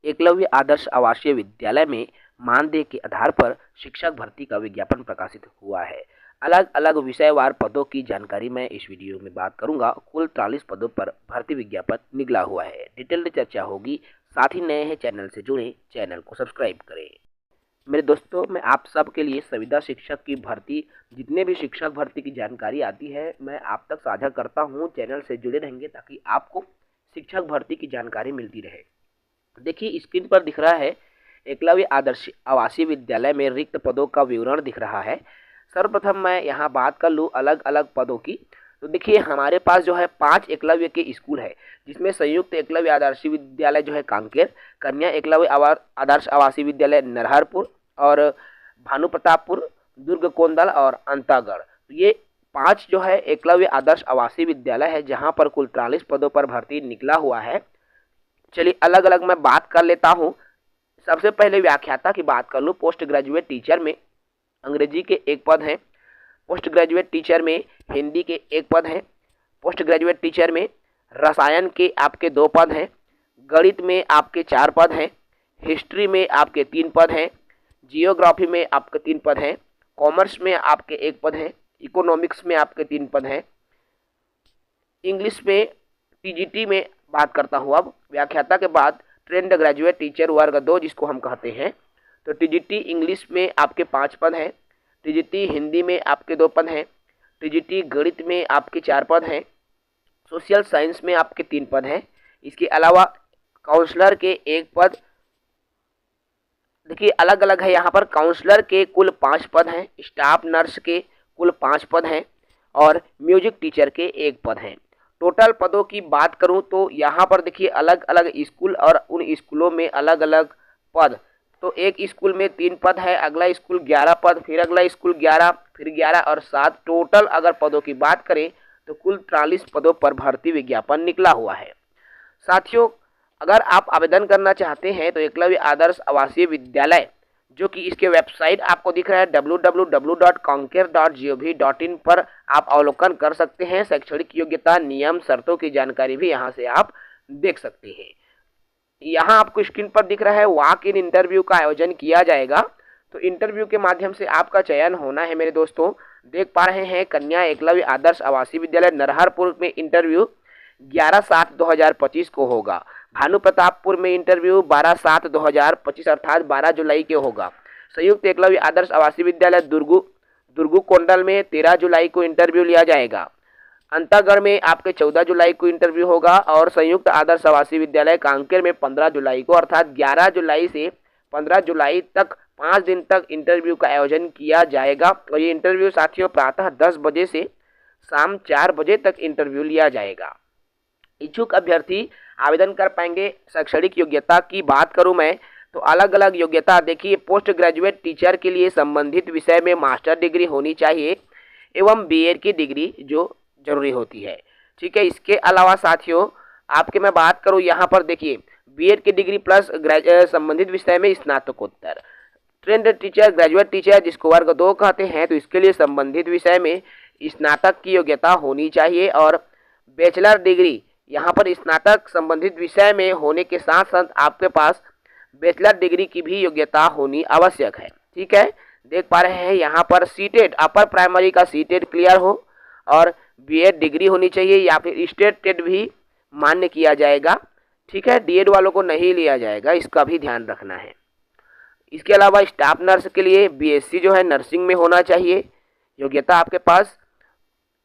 एकलव्य आदर्श आवासीय विद्यालय में मानदेय के आधार पर शिक्षक भर्ती का विज्ञापन प्रकाशित हुआ है। अलग अलग विषयवार पदों की जानकारी मैं इस वीडियो में बात करूंगा। कुल 43 पदों पर भर्ती विज्ञापन निकला हुआ है। डिटेल्ड चर्चा होगी। साथ ही नए हैं चैनल से जुड़े, चैनल को सब्सक्राइब करें। मेरे दोस्तों, मैं आप सब के लिए संविदा शिक्षक की भर्ती, जितने भी शिक्षक भर्ती की जानकारी आती है, मैं आप तक साझा करता हूं। चैनल से जुड़े रहेंगे ताकि आपको शिक्षक भर्ती की जानकारी मिलती रहे। देखिए, स्क्रीन पर दिख रहा है एकलव्य आदर्श आवासीय विद्यालय में रिक्त पदों का विवरण दिख रहा है। सर्वप्रथम मैं यहाँ बात कर लूँ अलग अलग पदों की। तो देखिए, हमारे पास जो है 5 एकलव्य के स्कूल है, जिसमें संयुक्त एकलव्य आदर्श विद्यालय जो है कांकेर, कन्या एकलव्य आदर्श आवासीय विद्यालय नरहरपुर और भानु प्रतापपुर, दुर्ग कोंदल और अंतागढ़। तो ये 5 जो है एकलव्य आदर्श आवासीय विद्यालय है, जहाँ पर कुल 43 पदों पर भर्ती निकला हुआ है। चलिए अलग अलग मैं बात कर लेता हूँ। सबसे पहले व्याख्याता की बात कर लूँ। पोस्ट ग्रेजुएट टीचर में अंग्रेजी के 1 पद हैं। पोस्ट ग्रेजुएट टीचर में हिंदी के 1 पद हैं। पोस्ट ग्रेजुएट टीचर में रसायन के आपके 2 पद हैं। गणित में आपके 4 पद हैं। हिस्ट्री में आपके 3 पद हैं। जियोग्राफी में आपके 3 पद हैं। कॉमर्स में आपके 1 पद हैं। इकोनॉमिक्स में आपके 3 पद हैं। इंग्लिश में टीजीटी में बात करता हूँ। अब व्याख्याता के बाद ट्रेंड ग्रेजुएट टीचर वर्ग 2 जिसको हम कहते हैं, तो टीजीटी इंग्लिश में आपके 5 पद हैं। टीजीटी हिंदी में आपके 2 पद हैं। टीजीटी गणित में आपके 4 पद हैं। सोशल साइंस में आपके 3 पद हैं। इसके अलावा काउंसलर के 1 पद, देखिए अलग अलग है यहाँ पर। काउंसलर के कुल 5 पद हैं। स्टाफ नर्स के कुल 5 पद हैं और म्यूजिक टीचर के 1 पद हैं। टोटल पदों की बात करूं तो यहाँ पर देखिए अलग अलग स्कूल और उन स्कूलों में अलग अलग पद। तो एक स्कूल में 3 पद है, अगला स्कूल 11 पद, फिर अगला स्कूल 11, फिर 11 और 7। टोटल अगर पदों की बात करें तो कुल 43 पदों पर भर्ती विज्ञापन निकला हुआ है। साथियों, अगर आप आवेदन करना चाहते हैं तो एकलव्य आदर्श आवासीय विद्यालय, जो कि इसके वेबसाइट आपको दिख रहा है www.conker.gov.in पर आप अवलोकन कर सकते हैं। शैक्षणिक योग्यता, नियम, शर्तों की जानकारी भी यहां से आप देख सकते हैं। यहां आपको स्क्रीन पर दिख रहा है वॉक इन इंटरव्यू का आयोजन किया जाएगा। तो इंटरव्यू के माध्यम से आपका चयन होना है। मेरे दोस्तों, देख पा रहे हैं कन्या एकलव्य आदर्श आवासीय विद्यालय नरहरपुर में इंटरव्यू 11/7/2025 को होगा। भानु प्रतापपुर में इंटरव्यू 12/7/2025 अर्थात 12 जुलाई के होगा। संयुक्त एकलव्य आदर्श आवासीय विद्यालय दुर्गु कोंडल में 13 जुलाई को इंटरव्यू लिया जाएगा। अंतागढ़ में आपके 14 जुलाई को इंटरव्यू होगा और संयुक्त आदर्श आवासीय विद्यालय कांकेर में 15 जुलाई को, अर्थात 11 जुलाई से 15 जुलाई तक 5 दिन तक इंटरव्यू का आयोजन किया जाएगा। और ये इंटरव्यू साथियों प्रातः 10 बजे से शाम 4 बजे तक इंटरव्यू लिया जाएगा। इच्छुक अभ्यर्थी आवेदन कर पाएंगे। शैक्षणिक योग्यता की बात करूं मैं तो अलग अलग योग्यता देखिए। पोस्ट ग्रेजुएट टीचर के लिए संबंधित विषय में मास्टर डिग्री होनी चाहिए एवं बीएड की डिग्री जो जरूरी होती है। ठीक है। इसके अलावा साथियों आपके मैं बात करूं यहाँ पर देखिए बीएड की डिग्री प्लस संबंधित विषय में स्नातकोत्तर। ट्रेंड टीचर ग्रेजुएट टीचर जिसको वर्ग 2 कहते हैं, तो इसके लिए संबंधित विषय में स्नातक की योग्यता होनी चाहिए और बैचलर डिग्री यहाँ पर स्नातक संबंधित विषय में होने के साथ साथ आपके पास बैचलर डिग्री की भी योग्यता होनी आवश्यक है। ठीक है। देख पा रहे हैं यहाँ पर सीटेट, अपर प्राइमरी का सीटेट क्लियर हो और बीएड डिग्री होनी चाहिए या फिर स्टेट टेट भी मान्य किया जाएगा। ठीक है। डीएड वालों को नहीं लिया जाएगा, इसका भी ध्यान रखना है। इसके अलावा स्टाफ नर्स के लिए बीएससी जो है नर्सिंग में होना चाहिए योग्यता आपके पास।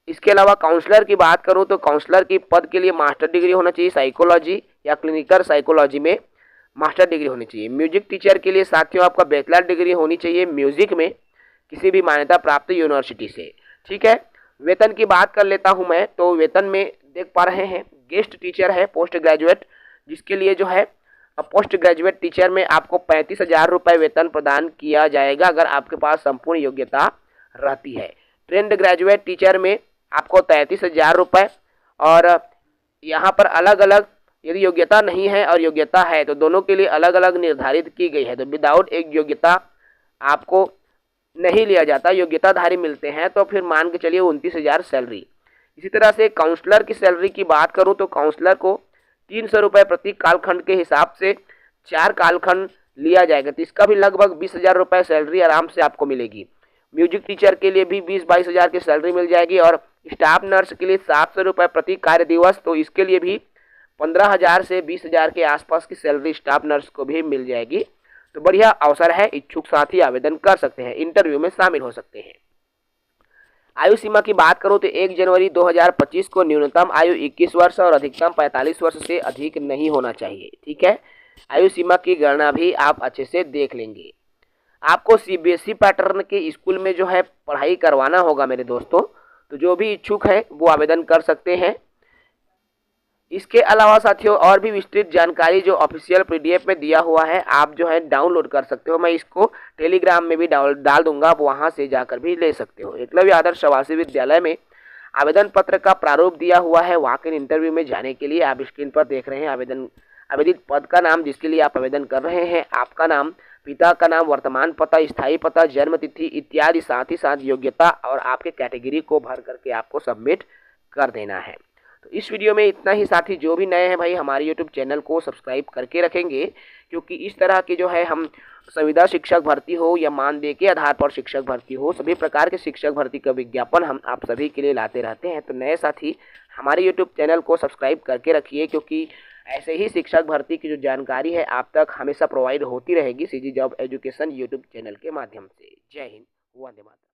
इसके अलावा काउंसलर की बात करूं तो काउंसलर की पद के लिए मास्टर डिग्री होना चाहिए। साइकोलॉजी या क्लिनिकल साइकोलॉजी में मास्टर डिग्री होनी चाहिए। म्यूजिक टीचर के लिए साथियों आपका बैचलर डिग्री होनी चाहिए म्यूजिक में किसी भी मान्यता प्राप्त यूनिवर्सिटी से। ठीक है। वेतन की बात कर लेता हूं मैं, तो वेतन में देख पा रहे हैं गेस्ट टीचर है पोस्ट ग्रेजुएट, जिसके लिए जो है पोस्ट ग्रेजुएट टीचर में आपको 35,000 रुपये वेतन प्रदान किया जाएगा अगर आपके पास संपूर्ण योग्यता रहती है। ट्रेंड ग्रेजुएट टीचर में आपको 33,000 रुपये और यहाँ पर अलग अलग यदि योग्यता नहीं है और योग्यता है तो दोनों के लिए अलग अलग निर्धारित की गई है। तो विदाउट एक योग्यता आपको नहीं लिया जाता, योग्यताधारी मिलते हैं तो फिर मान के चलिए 29,000 सैलरी। इसी तरह से काउंसलर की सैलरी की बात करूं तो काउंसलर को 300 रुपये प्रति कालखंड के हिसाब से 4 कालखंड लिया जाएगा, तो इसका भी लगभग 20,000 रुपये सैलरी आराम से आपको मिलेगी। म्यूजिक टीचर के लिए भी 20-22 हज़ार की सैलरी मिल जाएगी और स्टाफ नर्स के लिए 700 रुपये प्रति कार्य दिवस, तो इसके लिए भी 15,000 से 20,000 के आसपास की सैलरी स्टाफ नर्स को भी मिल जाएगी। तो बढ़िया अवसर है, इच्छुक साथी आवेदन कर सकते हैं, इंटरव्यू में शामिल हो सकते हैं। आयु सीमा की बात करूं तो 1 जनवरी 2025 को न्यूनतम आयु 21 वर्ष और अधिकतम 45 वर्ष से अधिक नहीं होना चाहिए। ठीक है, आयु सीमा की गणना भी आप अच्छे से देख लेंगे। आपको सीबीएसई पैटर्न के स्कूल में जो है पढ़ाई करवाना होगा मेरे दोस्तों, तो जो भी इच्छुक हैं वो आवेदन कर सकते हैं। इसके अलावा साथियों और भी विस्तृत जानकारी जो ऑफिशियल पीडीएफ में दिया हुआ है, आप जो है डाउनलोड कर सकते हो। मैं इसको टेलीग्राम में भी डाल दूंगा, आप वहां से जाकर भी ले सकते हो। एकलव्य आदर्श आवासीय विद्यालय में आवेदन पत्र का प्रारूप दिया हुआ है। वॉक इन इंटरव्यू में जाने के लिए आप स्क्रीन पर देख रहे हैं आवेदित पद का नाम जिसके लिए आप आवेदन कर रहे हैं, आपका नाम, पिता का नाम, वर्तमान पता, स्थायी पता, जन्म तिथि इत्यादि, साथ ही साथ योग्यता और आपके कैटेगरी को भर करके आपको सबमिट कर देना है। तो इस वीडियो में इतना ही। साथी जो भी नए हैं भाई हमारे यूट्यूब चैनल को सब्सक्राइब करके रखेंगे, क्योंकि इस तरह के जो है हम संविदा शिक्षक भर्ती हो या मानदेय के आधार पर शिक्षक भर्ती हो, सभी प्रकार के शिक्षक भर्ती का विज्ञापन हम आप सभी के लिए लाते रहते हैं। तो नए साथी हमारे यूट्यूब चैनल को सब्सक्राइब करके रखिए, क्योंकि ऐसे ही शिक्षक भर्ती की जो जानकारी है आप तक हमेशा प्रोवाइड होती रहेगी CG job education YouTube channel के माध्यम से। जय हिंद, वंदे मातरम।